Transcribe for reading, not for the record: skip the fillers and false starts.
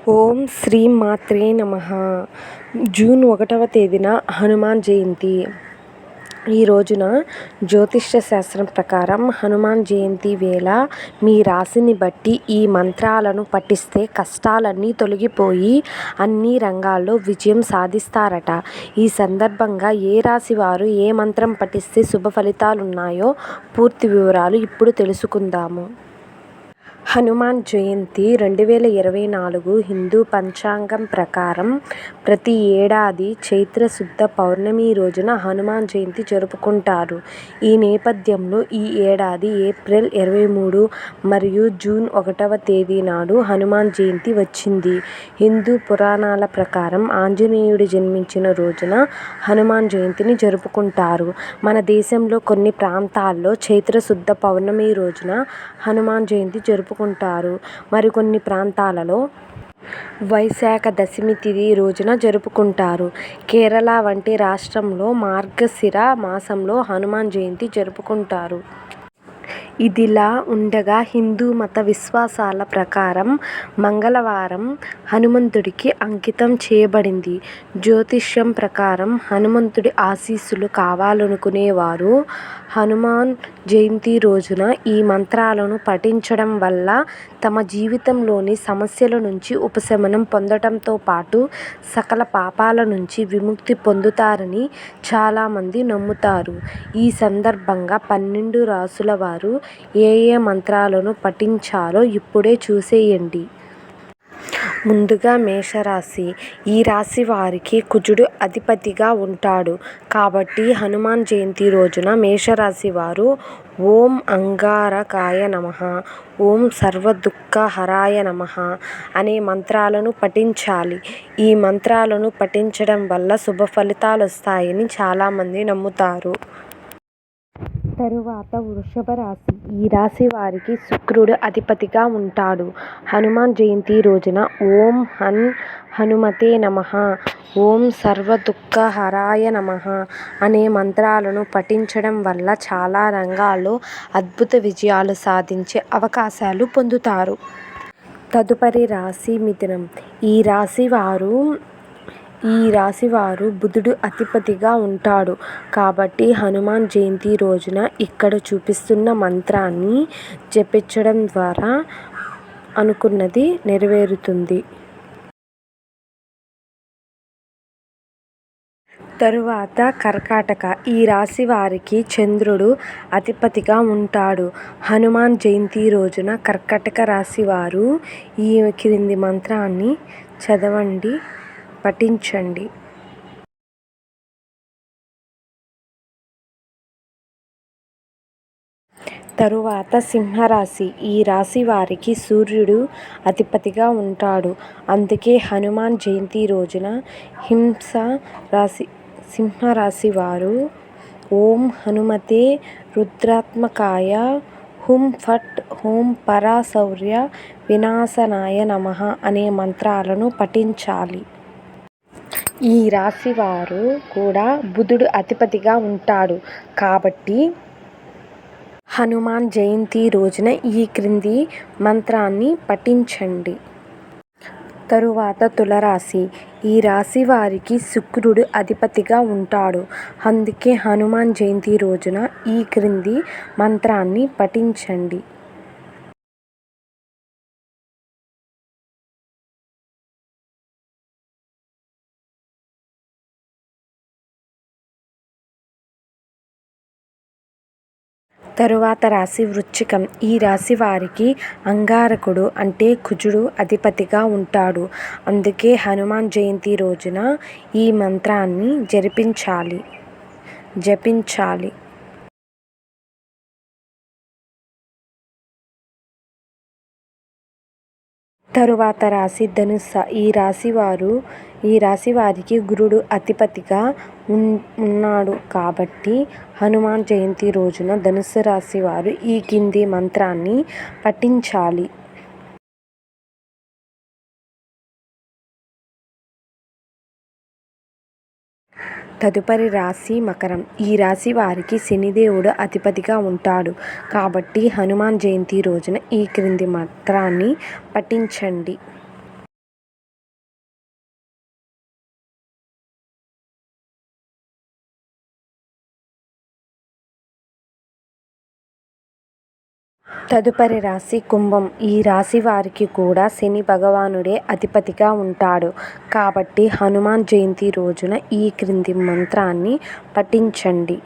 ఓం శ్రీ మాత్రే నమః. జూన్ 1వ తేదీన హనుమాన్ జయంతి. ఈ రోజున జ్యోతిష్య శాస్త్రం ప్రకారం హనుమాన్ జయంతి వేళ మీ రాశిని బట్టి ఈ మంత్రాలను పఠిస్తే కష్టాలన్నీ తొలగిపోయి అన్ని రంగాల్లో విజయం సాధిస్తారట. ఈ సందర్భంగా ఏ రాశి వారు ఏ మంత్రం పఠిస్తే శుభ ఫలితాలున్నాయో పూర్తి వివరాలు ఇప్పుడు తెలుసుకుందాము. హనుమాన్ జయంతి 2024 హిందూ పంచాంగం ప్రకారం ప్రతి ఏడాది చైత్ర శుద్ధ పౌర్ణమి రోజున హనుమాన్ జయంతి జరుపుకుంటారు. ఈ నేపథ్యంలో ఈ ఏడాది ఏప్రిల్ 23 మరియు జూన్ 1వ తేదీ నాడు హనుమాన్ జయంతి వచ్చింది. హిందూ పురాణాల ప్రకారం ఆంజనేయుడు జన్మించిన రోజున హనుమాన్ జయంతిని జరుపుకుంటారు. మన దేశంలో కొన్ని ప్రాంతాల్లో చైత్ర శుద్ధ పౌర్ణమి రోజున హనుమాన్ జయంతి జరుపుకుంటారు. మరికొన్ని ప్రాంతాలలో వైశాఖ దశమి తిథి రోజున జరుపుకుంటారు. కేరళ వంటి రాష్ట్రంలో మార్గశిర మాసంలో హనుమాన్ జయంతి జరుపుకుంటారు. ఇదిలా ఉండగా హిందూ మత విశ్వాసాల ప్రకారం మంగళవారం హనుమంతుడికి అంకితం చేయబడింది. జ్యోతిష్యం ప్రకారం హనుమంతుడి ఆశీస్సులు కావాలనుకునేవారు హనుమాన్ జయంతి రోజున ఈ మంత్రాలను పఠించడం వల్ల తమ జీవితంలోని సమస్యల నుంచి ఉపశమనం పొందడంతో పాటు సకల పాపాల నుంచి విముక్తి పొందుతారని చాలామంది నమ్ముతారు. ఈ సందర్భంగా 12 రాశుల వారు ఏ మంత్రాలను పఠించాలో ఇప్పుడే చూసేయండి. ముందుగా మేషరాశి. ఈ రాశి వారికి కుజుడు అధిపతిగా ఉంటాడు కాబట్టి హనుమాన్ జయంతి రోజున మేషరాశి వారు ఓం అంగారకాయ నమః, ఓం సర్వదుఃఖహరాయ నమః అనే మంత్రాలను పఠించాలి. ఈ మంత్రాలను పఠించడం వల్ల శుభ ఫలితాలొస్తాయని చాలామంది నమ్ముతారు. తరువాత వృషభ రాశి. ఈ రాశి వారికి శుక్రుడు అధిపతిగా ఉంటాడు. హనుమాన్ జయంతి రోజున ఓం హనుమతే నమః, ఓం సర్వదుఃఖహరాయ నమః అనే మంత్రాలను పఠించడం వల్ల చాలా రంగాల్లో అద్భుత విజయాలు సాధించే అవకాశాలు పొందుతారు. తదుపరి రాశి మిథునం. ఈ రాశి వారు బుధుడు అధిపతిగా ఉంటాడు కాబట్టి హనుమాన్ జయంతి రోజున ఇక్కడ చూపిస్తున్న మంత్రాన్ని జపించడం ద్వారా అనుకున్నది నెరవేరుతుంది. తరువాత కర్కాటక. ఈ రాశి వారికి చంద్రుడు అధిపతిగా ఉంటాడు. హనుమాన్ జయంతి రోజున కర్కాటక రాశి వారు ఈ క్రింది మంత్రాన్ని చదవండి, పఠించండి. తరువాత సింహరాశి. ఈ రాశి వారికి సూర్యుడు అధిపతిగా ఉంటాడు. అందుకే హనుమాన్ జయంతి రోజున సింహరాశి వారు ఓం హనుమతే రుద్రాత్మకాయ హుం ఫట్ ఓం పరాశౌర్య వినాశనాయ నమః అనే మంత్రాలను పఠించాలి. ఈ రాశి వారు కూడా బుధుడు అధిపతిగా ఉంటాడు కాబట్టి హనుమాన్ జయంతి రోజున ఈ క్రింది మంత్రాన్ని పఠించండి. తరువాత తులారాశి. ఈ రాశి వారికి శుక్రుడు అధిపతిగా ఉంటాడు. అందుకే హనుమాన్ జయంతి రోజున ఈ క్రింది మంత్రాన్ని పఠించండి. తరువాత రాశి వృశ్చికం. ఈ రాశి వారికి అంగారకుడు అంటే కుజుడు అధిపతిగా ఉంటాడు. అందుకే హనుమాన్ జయంతి రోజున ఈ మంత్రాన్ని జపించాలి. తరువాత రాశి ధనుస్సు. ఈ రాశి వారికి గురుడు అధిపతిగా ఉన్నాడు కాబట్టి హనుమాన్ జయంతి రోజున ధనుస్సు రాశి వారు ఈ కింది మంత్రాన్ని పఠించాలి. తదుపరి రాశి మకరం. ఈ రాశి వారికి శనిదేవుడు అధిపతిగా ఉంటాడు కాబట్టి హనుమాన్ జయంతి రోజున ఈ క్రింది మంత్రాన్ని పఠించండి. తదుపరి రాశి కుంభం. ఈ రాశి వారికి కూడా శని భగవానుడే అధిపతిగా ఉంటాడు. కాబట్టి హనుమాన్ జయంతి రోజున ఈ క్రింది మంత్రాన్ని పఠించండి.